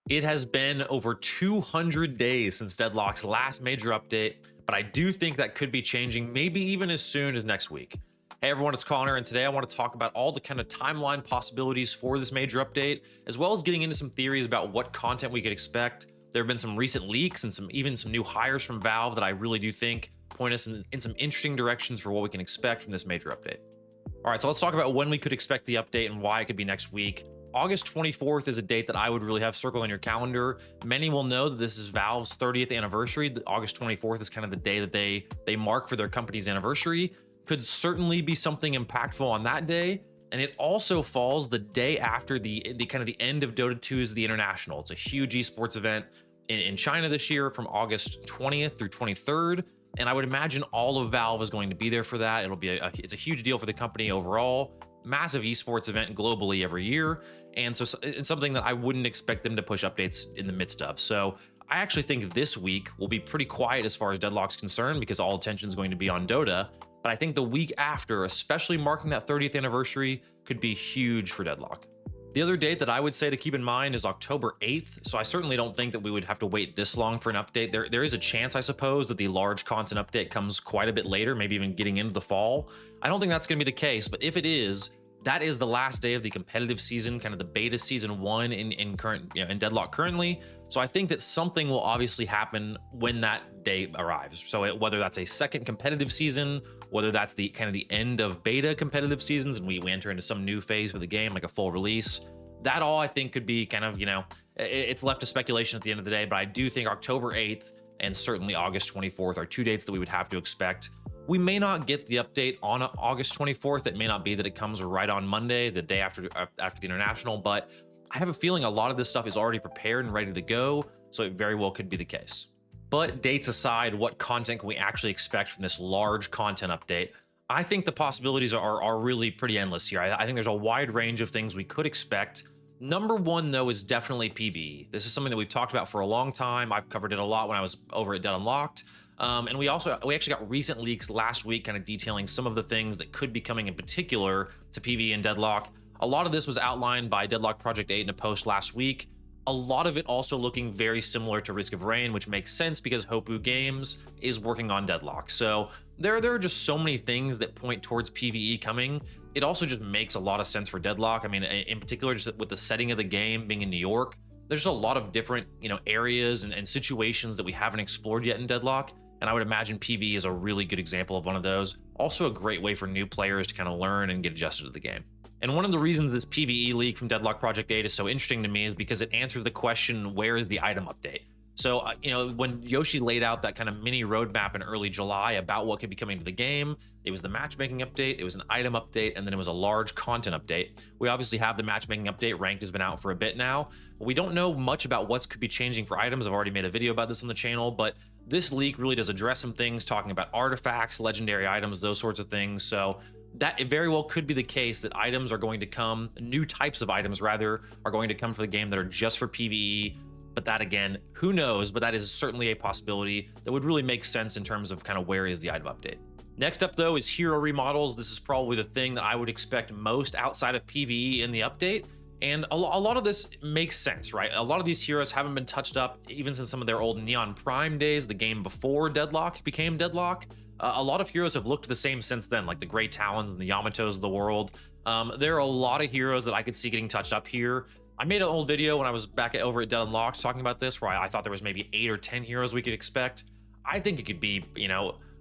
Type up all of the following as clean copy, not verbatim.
It has been over 200 days since Deadlock's last major update, but I do think that could be changing, maybe even as soon as next week. Hey everyone, it's Connor, and today I want to talk about all the kind of timeline possibilities for this major update, as well as getting into some theories about what content we could expect. There have been some recent leaks and even some new hires from Valve that I really do think point us in some interesting directions for what we can expect from this major update. All right, so let's talk about when we could expect the update and why it could be next week. August 24th is a date that I would really have circled on your calendar. Many will know that this is Valve's 30th anniversary. August 24th is kind of the day that they mark for their company's anniversary. Could certainly be something impactful on that day. And it also falls the day after the kind of the end of Dota 2's The International. It's a huge esports event in China this year from August 20th through 23rd. And I would imagine all of Valve is going to be there for that. It'll be it's a huge deal for the company overall. Massive esports event globally every year. And so it's something that I wouldn't expect them to push updates in the midst of. So I actually think this week will be pretty quiet as far as Deadlock's concerned because all attention is going to be on Dota. But I think the week after, especially marking that 30th anniversary, could be huge for Deadlock. The other date that I would say to keep in mind is October 8th. So I certainly don't think that we would have to wait this long for an update. There is a chance, I suppose, that the large content update comes quite a bit later, maybe even getting into the fall. I don't think that's going to be the case, but if it is, that is the last day of the competitive season, kind of the beta season 1 in current, in Deadlock currently. So I think that something will obviously happen when that day arrives. So whether that's a second competitive season, whether that's the kind of the end of beta competitive seasons and we enter into some new phase of the game, like a full release, that all I think could be kind of, it's left to speculation at the end of the day, but I do think October 8th and certainly August 24th are two dates that we would have to expect. We may not get the update on August 24th. It may not be that it comes right on Monday, the day after the International, but I have a feeling a lot of this stuff is already prepared and ready to go, so it very well could be the case. But dates aside, what content can we actually expect from this large content update? I think the possibilities are really pretty endless here. I think there's a wide range of things we could expect. Number one, though, is definitely PvE. This is something that we've talked about for a long time. I've covered it a lot when I was over at Dead Unlocked. And we actually got recent leaks last week kind of detailing some of the things that could be coming in particular to PvE and Deadlock. A lot of this was outlined by Deadlock Project 8 in a post last week. A lot of it also looking very similar to Risk of Rain, which makes sense because Hopu Games is working on Deadlock. So there are just so many things that point towards PvE coming. It also just makes a lot of sense for Deadlock. I mean, in particular, just with the setting of the game being in New York, there's just a lot of different, areas and situations that we haven't explored yet in Deadlock. And I would imagine PvE is a really good example of one of those. Also a great way for new players to kind of learn and get adjusted to the game. And one of the reasons this PvE leak from Deadlock Project 8 is so interesting to me is because it answers the question, where is the item update? So, when Yoshi laid out that kind of mini roadmap in early July about what could be coming to the game, it was the matchmaking update, it was an item update, and then it was a large content update. We obviously have the matchmaking update. Ranked has been out for a bit now, but we don't know much about what's could be changing for items. I've already made a video about this on the channel, but this leak really does address some things, talking about artifacts, legendary items, those sorts of things. So that it very well could be the case that items are going to come, new types of items rather, are going to come for the game that are just for PvE. But that, again, who knows? But that is certainly a possibility that would really make sense in terms of kind of where is the item update. Next up, though, is hero remodels. This is probably the thing that I would expect most outside of PvE in the update. And a lot of this makes sense, right? A lot of these heroes haven't been touched up even since some of their old Neon Prime days, the game before Deadlock became Deadlock. A lot of heroes have looked the same since then, like the Grey Talons and the Yamatos of the world. There are a lot of heroes that I could see getting touched up here. I made an old video when I was back over at Dead Unlocked talking about this, where I thought there was maybe 8 or 10 heroes we could expect. I think it could be,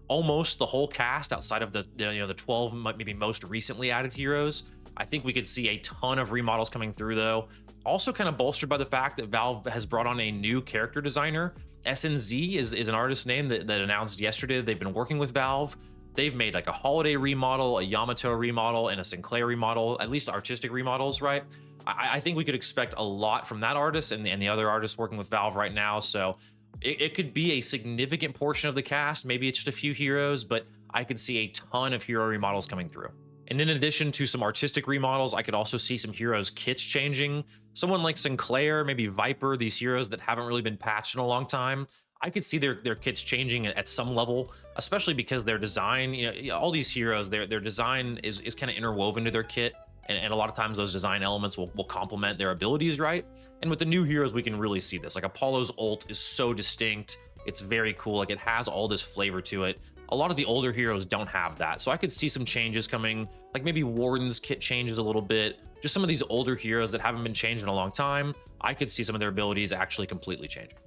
almost the whole cast outside of the 12 maybe most recently added heroes. I think we could see a ton of remodels coming through, though. Also kind of bolstered by the fact that Valve has brought on a new character designer. SNZ is an artist name that announced yesterday that they've been working with Valve. They've made like a Holiday remodel, a Yamato remodel, and a Sinclair remodel, at least artistic remodels, right? I think we could expect a lot from that artist and the other artists working with Valve right now. So it could be a significant portion of the cast. Maybe it's just a few heroes, but I could see a ton of hero remodels coming through. And in addition to some artistic remodels, I could also see some heroes' kits changing. Someone like Sinclair, maybe Viper, these heroes that haven't really been patched in a long time. I could see their kits changing at some level, especially because their design, all these heroes, their design is kind of interwoven to their kit. And a lot of times those design elements will complement their abilities, right? And with the new heroes, we can really see this. Like Apollo's ult is so distinct. It's very cool. Like it has all this flavor to it. A lot of the older heroes don't have that. So I could see some changes coming, like maybe Warden's kit changes a little bit. Just some of these older heroes that haven't been changed in a long time, I could see some of their abilities actually completely changing.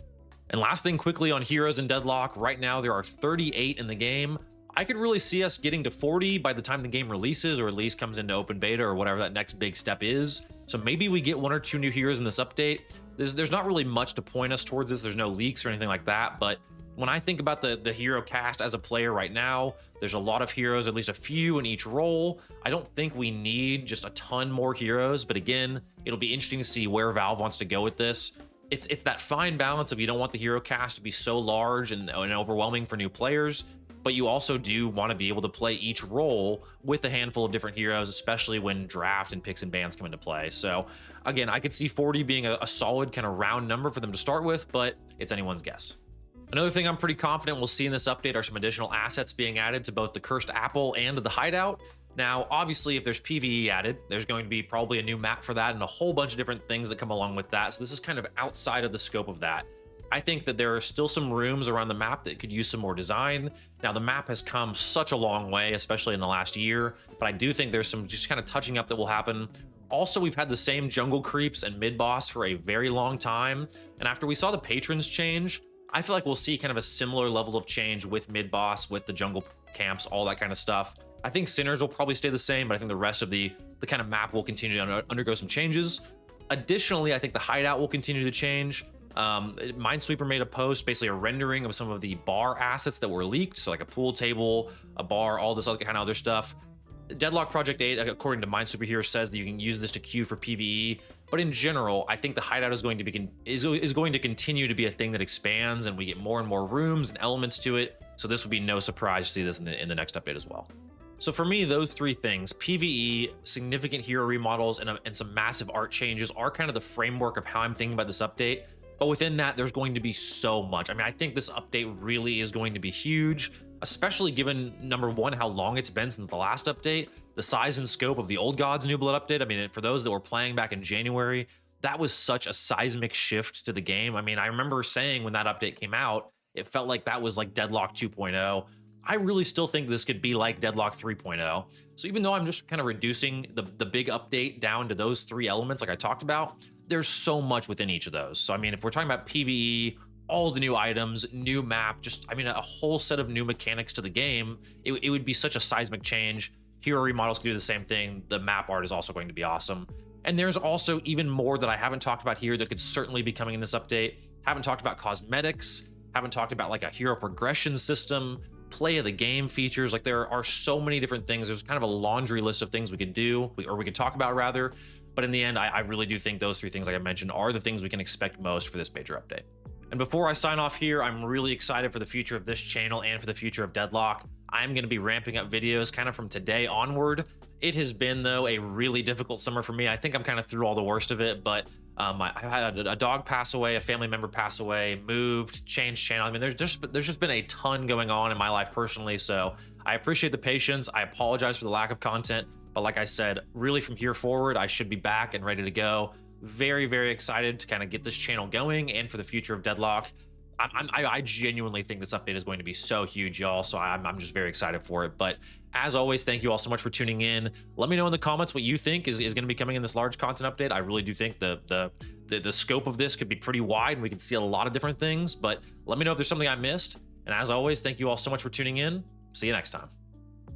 And last thing quickly on heroes in Deadlock, right now there are 38 in the game. I could really see us getting to 40 by the time the game releases, or at least comes into open beta, or whatever that next big step is. So maybe we get 1 or 2 new heroes in this update. There's not really much to point us towards this. There's no leaks or anything like that. But when I think about the hero cast as a player right now, there's a lot of heroes, at least a few in each role. I don't think we need just a ton more heroes. But again, it'll be interesting to see where Valve wants to go with this. It's that fine balance of you don't want the hero cast to be so large and overwhelming for new players, but you also do want to be able to play each role with a handful of different heroes, especially when draft and picks and bans come into play. So again, I could see 40 being a solid kind of round number for them to start with, but it's anyone's guess. Another thing I'm pretty confident we'll see in this update are some additional assets being added to both the Cursed Apple and the Hideout. Now, obviously, if there's PvE added, there's going to be probably a new map for that and a whole bunch of different things that come along with that. So this is kind of outside of the scope of that. I think that there are still some rooms around the map that could use some more design. Now, the map has come such a long way, especially in the last year, but I do think there's some just kind of touching up that will happen. Also, we've had the same jungle creeps and mid-boss for a very long time. And after we saw the patrons change, I feel like we'll see kind of a similar level of change with mid-boss, with the jungle camps, all that kind of stuff. I think Sinners will probably stay the same, but I think the rest of the kind of map will continue to undergo some changes. Additionally, I think the Hideout will continue to change. Minesweeper made a post, basically a rendering of some of the bar assets that were leaked. So like a pool table, a bar, all this other kind of other stuff. Deadlock Project 8, according to Minesweeper here, says that you can use this to queue for PvE. But in general, I think the Hideout is going to continue to be a thing that expands, and we get more and more rooms and elements to it. So this would be no surprise to see this in the next update as well. So for me, those 3 things, PvE, significant hero remodels, and some massive art changes are kind of the framework of how I'm thinking about this update. But within that, there's going to be so much. I mean, I think this update really is going to be huge, especially given, number one, how long it's been since the last update, the size and scope of the Old Gods New Blood update. I mean, for those that were playing back in January, that was such a seismic shift to the game. I mean, I remember saying when that update came out, it felt like that was like Deadlock 2.0. I really still think this could be like Deadlock 3.0. So even though I'm just kind of reducing the big update down to those 3 elements like I talked about, there's so much within each of those. So I mean, if we're talking about PvE, all the new items, new map, just, I mean, a whole set of new mechanics to the game, it would be such a seismic change. Hero remodels can do the same thing. The map art is also going to be awesome. And there's also even more that I haven't talked about here that could certainly be coming in this update. Haven't talked about cosmetics, haven't talked about like a hero progression system, play of the game features. Like there are so many different things. There's kind of a laundry list of things we could do, or we could talk about rather. But in the end, I really do think those 3 things, like I mentioned, are the things we can expect most for this major update. And before I sign off here, I'm really excited for the future of this channel and for the future of Deadlock. I'm going to be ramping up videos kind of from today onward. It has been, though, a really difficult summer for me. I think I'm kind of through all the worst of it, but I had a dog pass away, a family member pass away, moved, changed channel. I mean, there's just been a ton going on in my life personally, so I appreciate the patience. I apologize for the lack of content, but like I said, really from here forward, I should be back and ready to go. Very, very excited to kind of get this channel going and for the future of Deadlock. I genuinely think this update is going to be so huge, y'all. So I'm just very excited for it. But as always, thank you all so much for tuning in. Let me know in the comments what you think is going to be coming in this large content update. I really do think the scope of this could be pretty wide and we could see a lot of different things. But let me know if there's something I missed. And as always, thank you all so much for tuning in. See you next time.